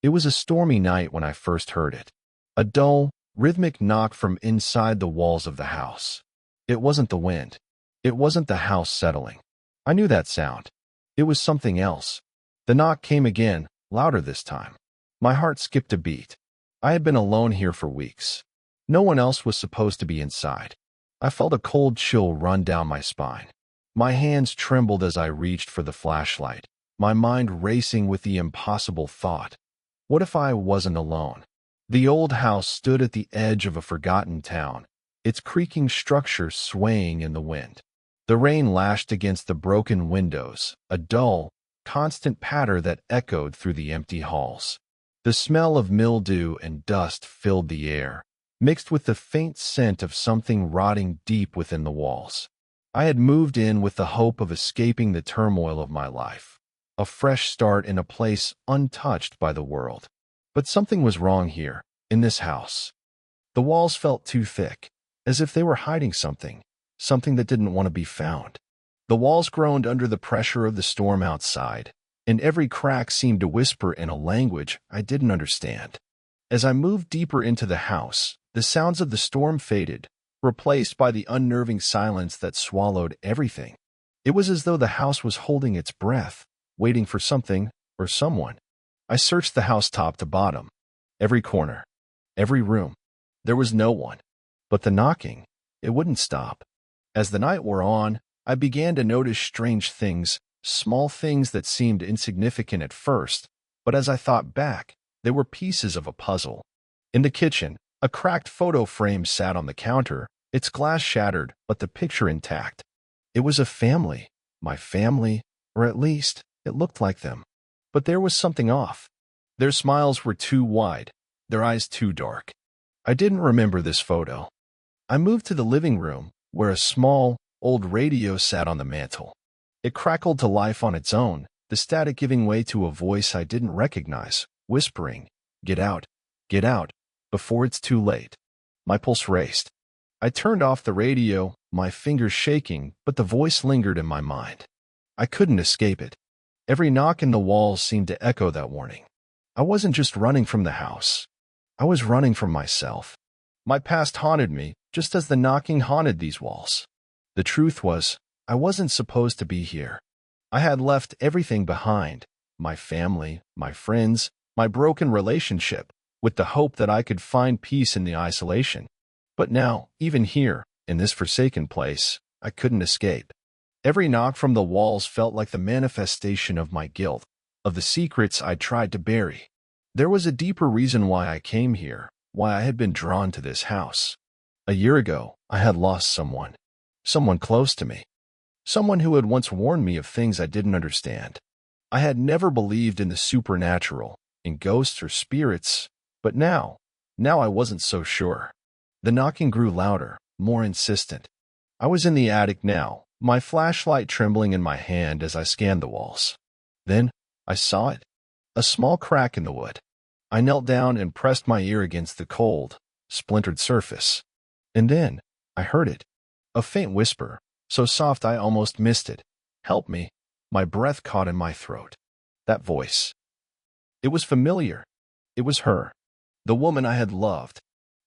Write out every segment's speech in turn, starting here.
It was a stormy night when I first heard it. A dull, rhythmic knock from inside the walls of the house. It wasn't the wind. It wasn't the house settling. I knew that sound. It was something else. The knock came again, louder this time. My heart skipped a beat. I had been alone here for weeks. No one else was supposed to be inside. I felt a cold chill run down my spine. My hands trembled as I reached for the flashlight, my mind racing with the impossible thought. What if I wasn't alone? The old house stood at the edge of a forgotten town, its creaking structure swaying in the wind. The rain lashed against the broken windows, a dull, constant patter that echoed through the empty halls. The smell of mildew and dust filled the air, mixed with the faint scent of something rotting deep within the walls. I had moved in with the hope of escaping the turmoil of my life, a fresh start in a place untouched by the world. But something was wrong here, in this house. The walls felt too thick, as if they were hiding something, something that didn't want to be found. The walls groaned under the pressure of the storm outside, and every crack seemed to whisper in a language I didn't understand. As I moved deeper into the house, the sounds of the storm faded, replaced by the unnerving silence that swallowed everything. It was as though the house was holding its breath, waiting for something or someone. I searched the house top to bottom, every corner, every room. There was no one. But the knocking, it wouldn't stop. As the night wore on, I began to notice strange things, small things that seemed insignificant at first, but as I thought back, they were pieces of a puzzle. In the kitchen, a cracked photo frame sat on the counter, its glass shattered, but the picture intact. It was a family, my family, or at least, it looked like them. But there was something off. Their smiles were too wide, their eyes too dark. I didn't remember this photo. I moved to the living room, where a small, old radio sat on the mantel. It crackled to life on its own, the static giving way to a voice I didn't recognize, whispering, get out, before it's too late." My pulse raced. I turned off the radio, my fingers shaking, but the voice lingered in my mind. I couldn't escape it. Every knock in the walls seemed to echo that warning. I wasn't just running from the house. I was running from myself. My past haunted me, just as the knocking haunted these walls. The truth was, I wasn't supposed to be here. I had left everything behind, my family, my friends, my broken relationship, with the hope that I could find peace in the isolation. But now, even here, in this forsaken place, I couldn't escape. Every knock from the walls felt like the manifestation of my guilt, of the secrets I'd tried to bury. There was a deeper reason why I came here, why I had been drawn to this house. A year ago, I had lost someone close to me, someone who had once warned me of things I didn't understand. I had never believed in the supernatural, in ghosts or spirits, but now I wasn't so sure. The knocking grew louder, more insistent. I was in the attic now, my flashlight trembling in my hand as I scanned the walls. Then I saw it, a small crack in the wood. I knelt down and pressed my ear against the cold, splintered surface. And then I heard it, a faint whisper, so soft I almost missed it. "Help me." My breath caught in my throat. That voice. It was familiar. It was her. The woman I had loved.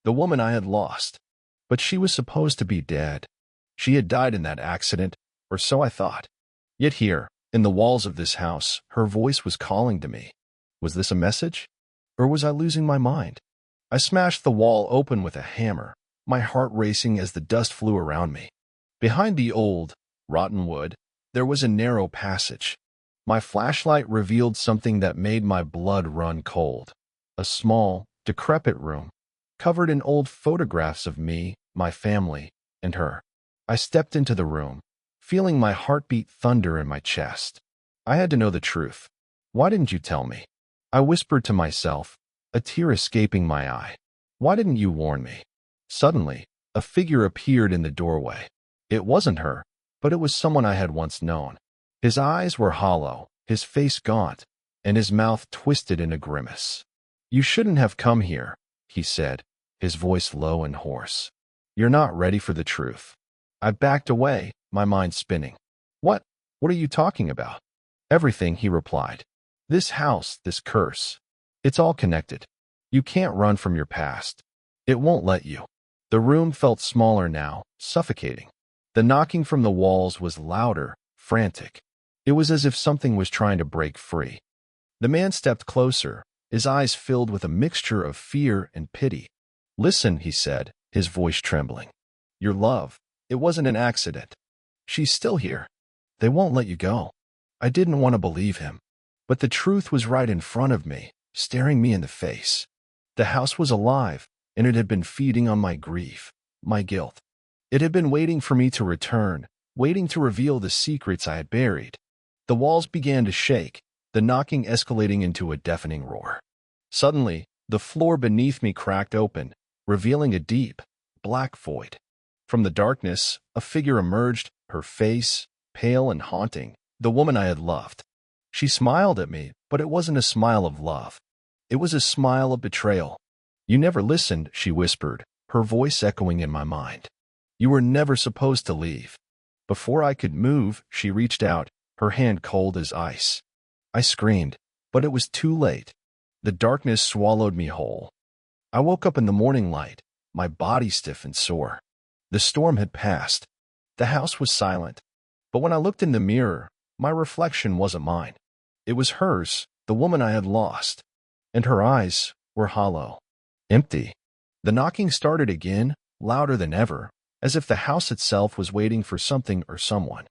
The woman I had lost. But she was supposed to be dead. She had died in that accident, or so I thought. Yet here, in the walls of this house, her voice was calling to me. Was this a message? Or was I losing my mind? I smashed the wall open with a hammer, my heart racing as the dust flew around me. Behind the old, rotten wood, there was a narrow passage. My flashlight revealed something that made my blood run cold. A small, decrepit room, covered in old photographs of me, my family, and her. I stepped into the room, feeling my heartbeat thunder in my chest. I had to know the truth. "Why didn't you tell me?" I whispered to myself, a tear escaping my eye. "Why didn't you warn me?" Suddenly, a figure appeared in the doorway. It wasn't her, but it was someone I had once known. His eyes were hollow, his face gaunt, and his mouth twisted in a grimace. "You shouldn't have come here," he said, his voice low and hoarse. "You're not ready for the truth." I backed away, my mind spinning. What are you talking about?" "Everything," he replied. "This house, this curse. It's all connected. You can't run from your past. It won't let you. The room felt smaller now, suffocating. The knocking from the walls was louder, frantic. It was as if something was trying to break free. The man stepped closer, his eyes filled with a mixture of fear and pity. "Listen," he said, his voice trembling. "Your love, it wasn't an accident. She's still here. They won't let you go." I didn't want to believe him, but the truth was right in front of me, staring me in the face. The house was alive, and it had been feeding on my grief, my guilt. It had been waiting for me to return, waiting to reveal the secrets I had buried. The walls began to shake, the knocking escalating into a deafening roar. Suddenly, the floor beneath me cracked open, revealing a deep, black void. From the darkness, a figure emerged, her face, pale and haunting, the woman I had loved. She smiled at me, but it wasn't a smile of love. It was a smile of betrayal. "You never listened," she whispered, her voice echoing in my mind. "You were never supposed to leave." Before I could move, she reached out, her hand cold as ice. I screamed, but it was too late. The darkness swallowed me whole. I woke up in the morning light, my body stiff and sore. The storm had passed. The house was silent. But when I looked in the mirror, my reflection wasn't mine. It was hers, the woman I had lost. And her eyes were hollow, empty. The knocking started again, louder than ever, as if the house itself was waiting for something or someone.